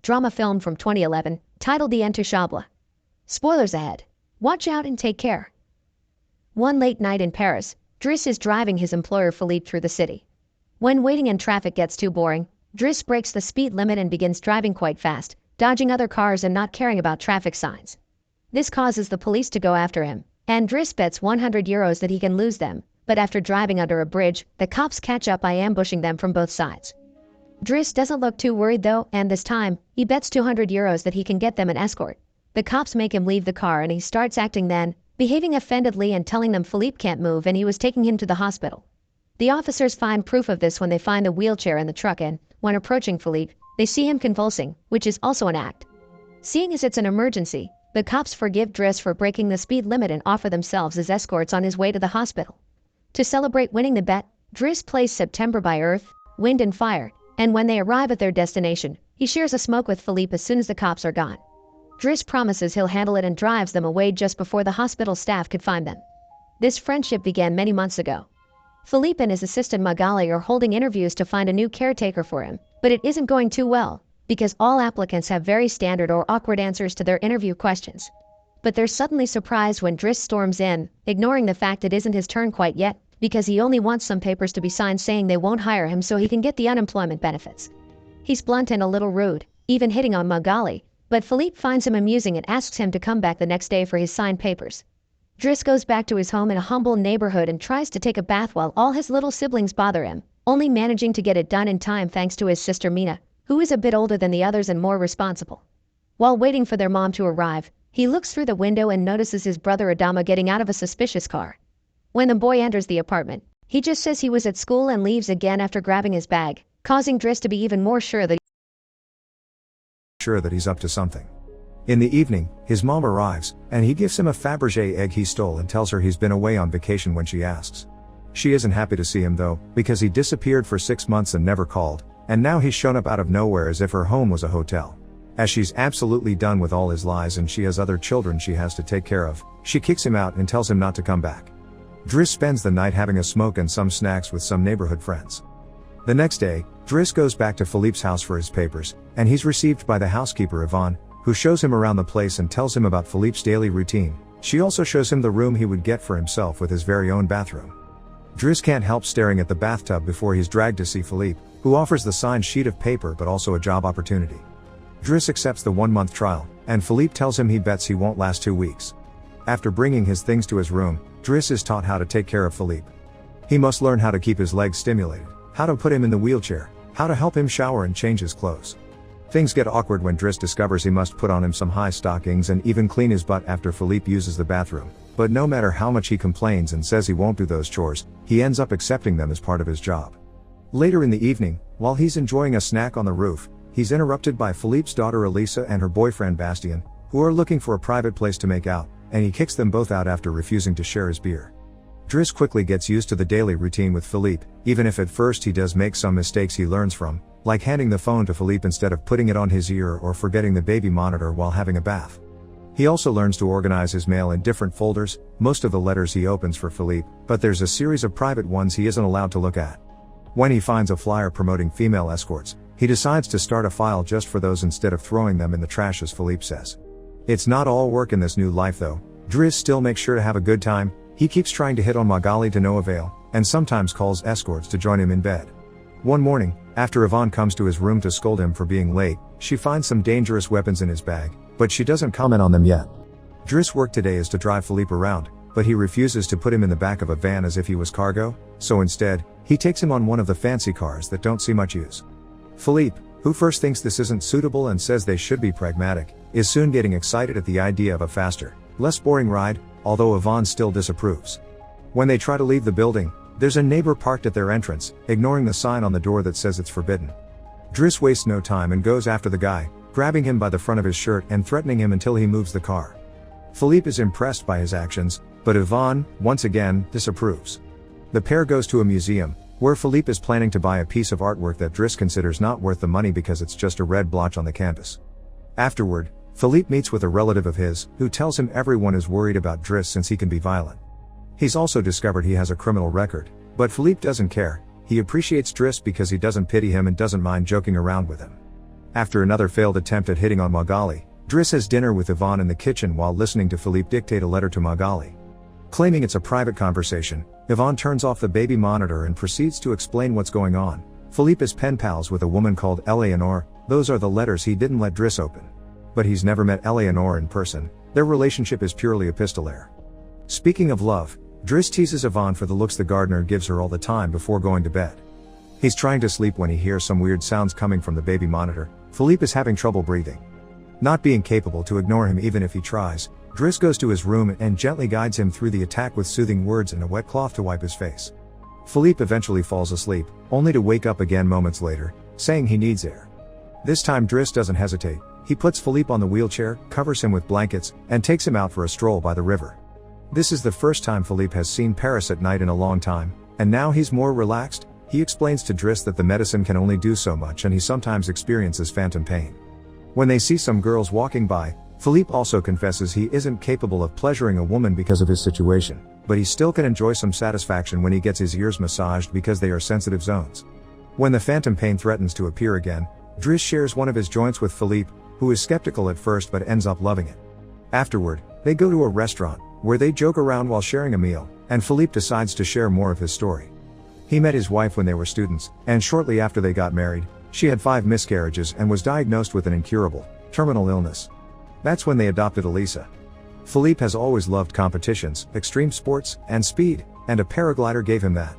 drama film from 2011, titled The Intouchable. Spoilers ahead. Watch out and take care. One late night in Paris, Driss is driving his employer Philippe through the city. When waiting in traffic gets too boring, Driss breaks the speed limit and begins driving quite fast, dodging other cars and not caring about traffic signs. This causes the police to go after him, and Driss bets €100 that he can lose them, but after driving under a bridge, the cops catch up by ambushing them from both sides. Driss doesn't look too worried though, and this time, he bets €200 that he can get them an escort. The cops make him leave the car and he starts acting then, behaving offendedly and telling them Philippe can't move and he was taking him to the hospital. The officers find proof of this when they find the wheelchair in the truck and, when approaching Philippe, they see him convulsing, which is also an act. Seeing as it's an emergency, the cops forgive Driss for breaking the speed limit and offer themselves as escorts on his way to the hospital. To celebrate winning the bet, Driss plays September by Earth, Wind and Fire, and when they arrive at their destination, he shares a smoke with Philippe as soon as the cops are gone. Driss promises he'll handle it and drives them away just before the hospital staff could find them. This friendship began many months ago. Philippe and his assistant Magali are holding interviews to find a new caretaker for him, but it isn't going too well, because all applicants have very standard or awkward answers to their interview questions. But they're suddenly surprised when Driss storms in, ignoring the fact it isn't his turn quite yet, because he only wants some papers to be signed saying they won't hire him so he can get the unemployment benefits. He's blunt and a little rude, even hitting on Magali, but Philippe finds him amusing and asks him to come back the next day for his signed papers. Driss goes back to his home in a humble neighborhood and tries to take a bath while all his little siblings bother him, only managing to get it done in time thanks to his sister Mina, who is a bit older than the others and more responsible. While waiting for their mom to arrive, he looks through the window and notices his brother Adama getting out of a suspicious car. When the boy enters the apartment, he just says he was at school and leaves again after grabbing his bag, causing Driss to be even more sure that he's up to something. In the evening, his mom arrives, and he gives him a Fabergé egg he stole and tells her he's been away on vacation when she asks. She isn't happy to see him though, because he disappeared for 6 months and never called, and now he's shown up out of nowhere as if her home was a hotel. As she's absolutely done with all his lies and she has other children she has to take care of, she kicks him out and tells him not to come back. Driss spends the night having a smoke and some snacks with some neighborhood friends. The next day, Driss goes back to Philippe's house for his papers, and he's received by the housekeeper Yvonne, who shows him around the place and tells him about Philippe's daily routine. She also shows him the room he would get for himself with his very own bathroom. Driss can't help staring at the bathtub before he's dragged to see Philippe, who offers the signed sheet of paper but also a job opportunity. Driss accepts the 1-month trial, and Philippe tells him he bets he won't last 2 weeks. After bringing his things to his room, Driss is taught how to take care of Philippe. He must learn how to keep his legs stimulated, how to put him in the wheelchair, how to help him shower and change his clothes. Things get awkward when Driss discovers he must put on him some high stockings and even clean his butt after Philippe uses the bathroom, but no matter how much he complains and says he won't do those chores, he ends up accepting them as part of his job. Later in the evening, while he's enjoying a snack on the roof, he's interrupted by Philippe's daughter Elisa and her boyfriend Bastien, who are looking for a private place to make out, and he kicks them both out after refusing to share his beer. Driss quickly gets used to the daily routine with Philippe, even if at first he does make some mistakes he learns from, like handing the phone to Philippe instead of putting it on his ear or forgetting the baby monitor while having a bath. He also learns to organize his mail in different folders, most of the letters he opens for Philippe, but there's a series of private ones he isn't allowed to look at. When he finds a flyer promoting female escorts, he decides to start a file just for those instead of throwing them in the trash as Philippe says. It's not all work in this new life though. Driss still makes sure to have a good time, he keeps trying to hit on Magali to no avail, and sometimes calls escorts to join him in bed. One morning, after Yvonne comes to his room to scold him for being late, she finds some dangerous weapons in his bag, but she doesn't comment on them yet. Driss' work today is to drive Philippe around, but he refuses to put him in the back of a van as if he was cargo, so instead, he takes him on one of the fancy cars that don't see much use. Philippe, who first thinks this isn't suitable and says they should be pragmatic, is soon getting excited at the idea of a faster, less boring ride, although Yvonne still disapproves. When they try to leave the building, there's a neighbor parked at their entrance, ignoring the sign on the door that says it's forbidden. Driss wastes no time and goes after the guy, grabbing him by the front of his shirt and threatening him until he moves the car. Philippe is impressed by his actions, but Yvonne, once again, disapproves. The pair goes to a museum, where Philippe is planning to buy a piece of artwork that Driss considers not worth the money because it's just a red blotch on the canvas. Afterward, Philippe meets with a relative of his, who tells him everyone is worried about Driss since he can be violent. He's also discovered he has a criminal record, but Philippe doesn't care. He appreciates Driss because he doesn't pity him and doesn't mind joking around with him. After another failed attempt at hitting on Magali, Driss has dinner with Yvonne in the kitchen while listening to Philippe dictate a letter to Magali. Claiming it's a private conversation, Yvonne turns off the baby monitor and proceeds to explain what's going on. Philippe is pen pals with a woman called Eleanor. Those are the letters he didn't let Driss open. But he's never met Eleanor in person. Their relationship is purely epistolary. Speaking of love, Driss teases Yvonne for the looks the gardener gives her all the time before going to bed. He's trying to sleep when he hears some weird sounds coming from the baby monitor. Philippe is having trouble breathing. Not being capable to ignore him even if he tries, Driss goes to his room and gently guides him through the attack with soothing words and a wet cloth to wipe his face. Philippe eventually falls asleep, only to wake up again moments later, saying he needs air. This time Driss doesn't hesitate. He puts Philippe on the wheelchair, covers him with blankets, and takes him out for a stroll by the river. This is the first time Philippe has seen Paris at night in a long time, and now he's more relaxed. He explains to Driss that the medicine can only do so much and he sometimes experiences phantom pain. When they see some girls walking by, Philippe also confesses he isn't capable of pleasuring a woman because of his situation, but he still can enjoy some satisfaction when he gets his ears massaged because they are sensitive zones. When the phantom pain threatens to appear again, Driss shares one of his joints with Philippe, who is skeptical at first but ends up loving it. Afterward, they go to a restaurant, where they joke around while sharing a meal, and Philippe decides to share more of his story. He met his wife when they were students, and shortly after they got married, she had 5 miscarriages and was diagnosed with an incurable, terminal illness. That's when they adopted Elisa. Philippe has always loved competitions, extreme sports, and speed, and a paraglider gave him that.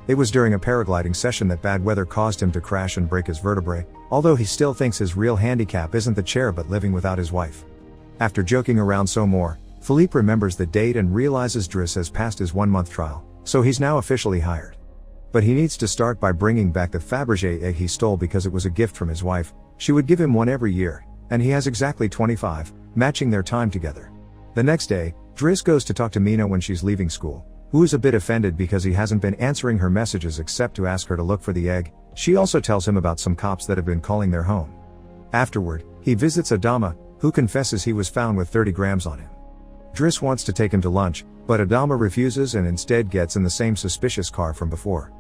It was during a paragliding session that bad weather caused him to crash and break his vertebrae, although he still thinks his real handicap isn't the chair but living without his wife. After joking around some more, Philippe remembers the date and realizes Driss has passed his 1-month trial, so he's now officially hired. But he needs to start by bringing back the Fabergé egg he stole because it was a gift from his wife. She would give him one every year, and he has exactly 25, matching their time together. The next day, Driss goes to talk to Mina when she's leaving school, who is a bit offended because he hasn't been answering her messages except to ask her to look for the egg. She also tells him about some cops that have been calling their home. Afterward, he visits Adama, who confesses he was found with 30 grams on him. Driss wants to take him to lunch, but Adama refuses and instead gets in the same suspicious car from before.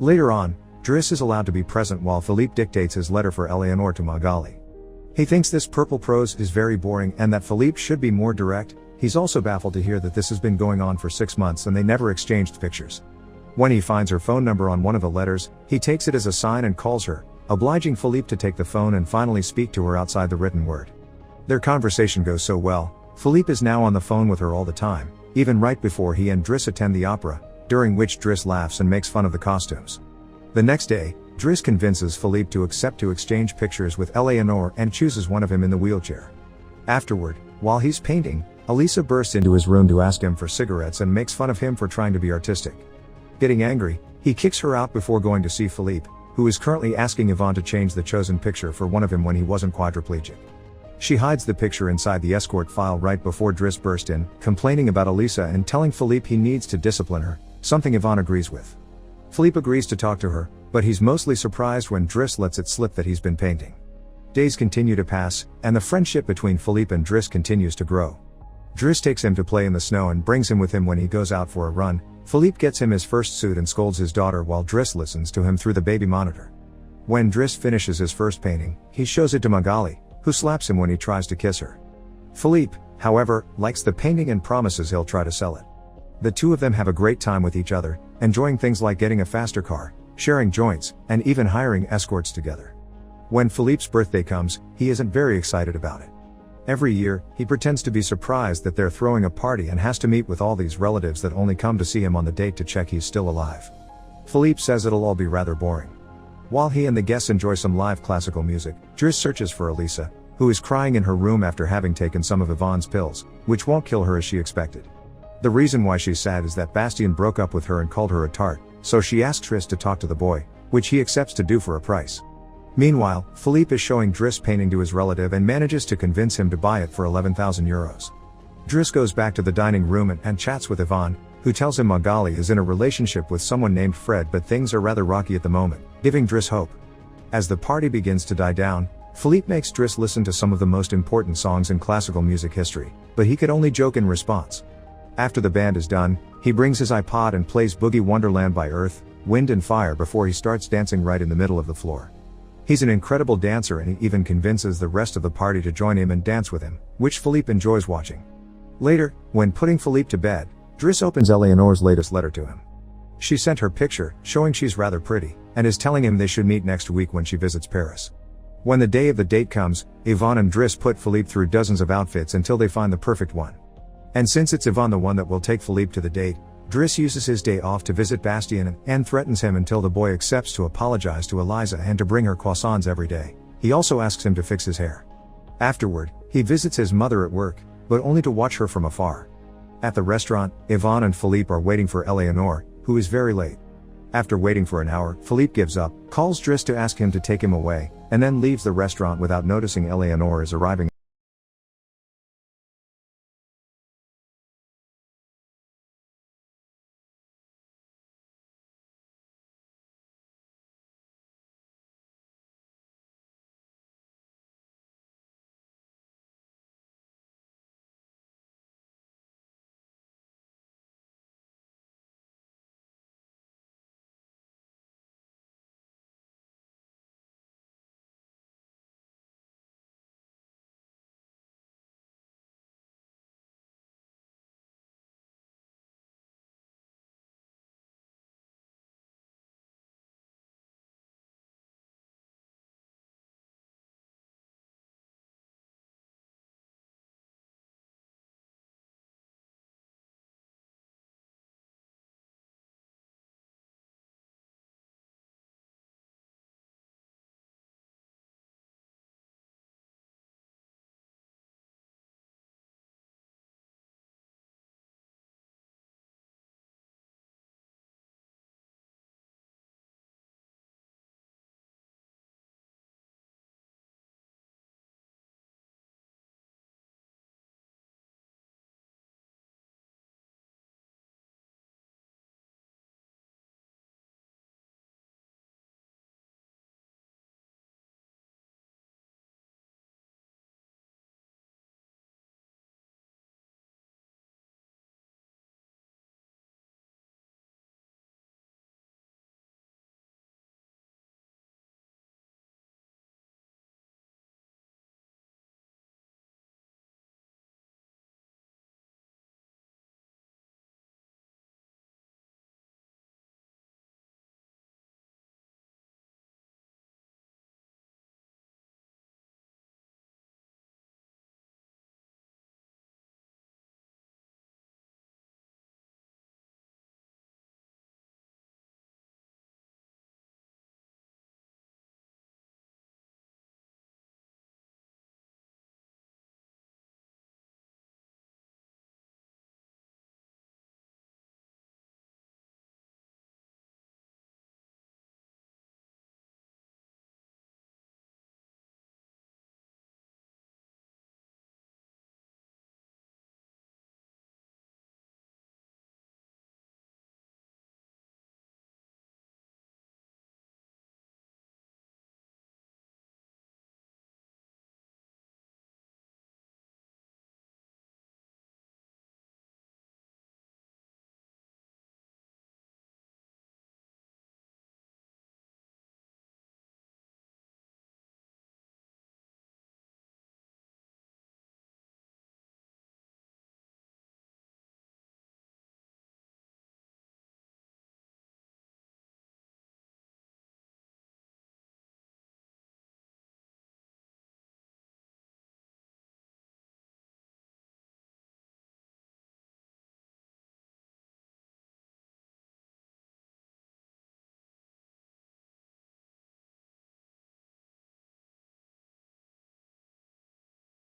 Later on, Driss is allowed to be present while Philippe dictates his letter for Eleanor to Magali. He thinks this purple prose is very boring and that Philippe should be more direct. He's also baffled to hear that this has been going on for 6 months and they never exchanged pictures. When he finds her phone number on one of the letters, he takes it as a sign and calls her, obliging Philippe to take the phone and finally speak to her outside the written word. Their conversation goes so well, Philippe is now on the phone with her all the time, even right before he and Driss attend the opera, during which Driss laughs and makes fun of the costumes. The next day, Driss convinces Philippe to accept to exchange pictures with Eleanor and chooses one of him in the wheelchair. Afterward, while he's painting, Elisa bursts into his room to ask him for cigarettes and makes fun of him for trying to be artistic. Getting angry, he kicks her out before going to see Philippe, who is currently asking Yvonne to change the chosen picture for one of him when he wasn't quadriplegic. She hides the picture inside the escort file right before Driss burst in, complaining about Elisa and telling Philippe he needs to discipline her, something Yvonne agrees with. Philippe agrees to talk to her, but he's mostly surprised when Driss lets it slip that he's been painting. Days continue to pass, and the friendship between Philippe and Driss continues to grow. Driss takes him to play in the snow and brings him with him when he goes out for a run. Philippe gets him his first suit and scolds his daughter while Driss listens to him through the baby monitor. When Driss finishes his first painting, he shows it to Magali, who slaps him when he tries to kiss her. Philippe, however, likes the painting and promises he'll try to sell it. The two of them have a great time with each other, enjoying things like getting a faster car, sharing joints, and even hiring escorts together. When Philippe's birthday comes, he isn't very excited about it. Every year, he pretends to be surprised that they're throwing a party and has to meet with all these relatives that only come to see him on the date to check he's still alive. Philippe says it'll all be rather boring. While he and the guests enjoy some live classical music, Driss searches for Elisa, who is crying in her room after having taken some of Yvonne's pills, which won't kill her as she expected. The reason why she's sad is that Bastien broke up with her and called her a tart, so she asks Driss to talk to the boy, which he accepts to do for a price. Meanwhile, Philippe is showing Driss painting to his relative and manages to convince him to buy it for 11,000 euros. Driss goes back to the dining room and chats with Yvonne, who tells him Magali is in a relationship with someone named Fred, but things are rather rocky at the moment, giving Driss hope. As the party begins to die down, Philippe makes Driss listen to some of the most important songs in classical music history, but he could only joke in response. After the band is done, he brings his iPod and plays Boogie Wonderland by Earth, Wind and Fire before he starts dancing right in the middle of the floor. He's an incredible dancer and he even convinces the rest of the party to join him and dance with him, which Philippe enjoys watching. Later, when putting Philippe to bed, Driss opens Eleanor's latest letter to him. She sent her picture, showing she's rather pretty, and is telling him they should meet next week when she visits Paris. When the day of the date comes, Yvonne and Driss put Philippe through dozens of outfits until they find the perfect one. And since it's Yvonne the one that will take Philippe to the date, Driss uses his day off to visit Bastien and threatens him until the boy accepts to apologize to Eliza and to bring her croissants every day. He also asks him to fix his hair. Afterward, he visits his mother at work, but only to watch her from afar. At the restaurant, Yvonne and Philippe are waiting for Eleanor, who is very late. After waiting for an hour, Philippe gives up, calls Driss to ask him to take him away, and then leaves the restaurant without noticing Eleanor is arriving.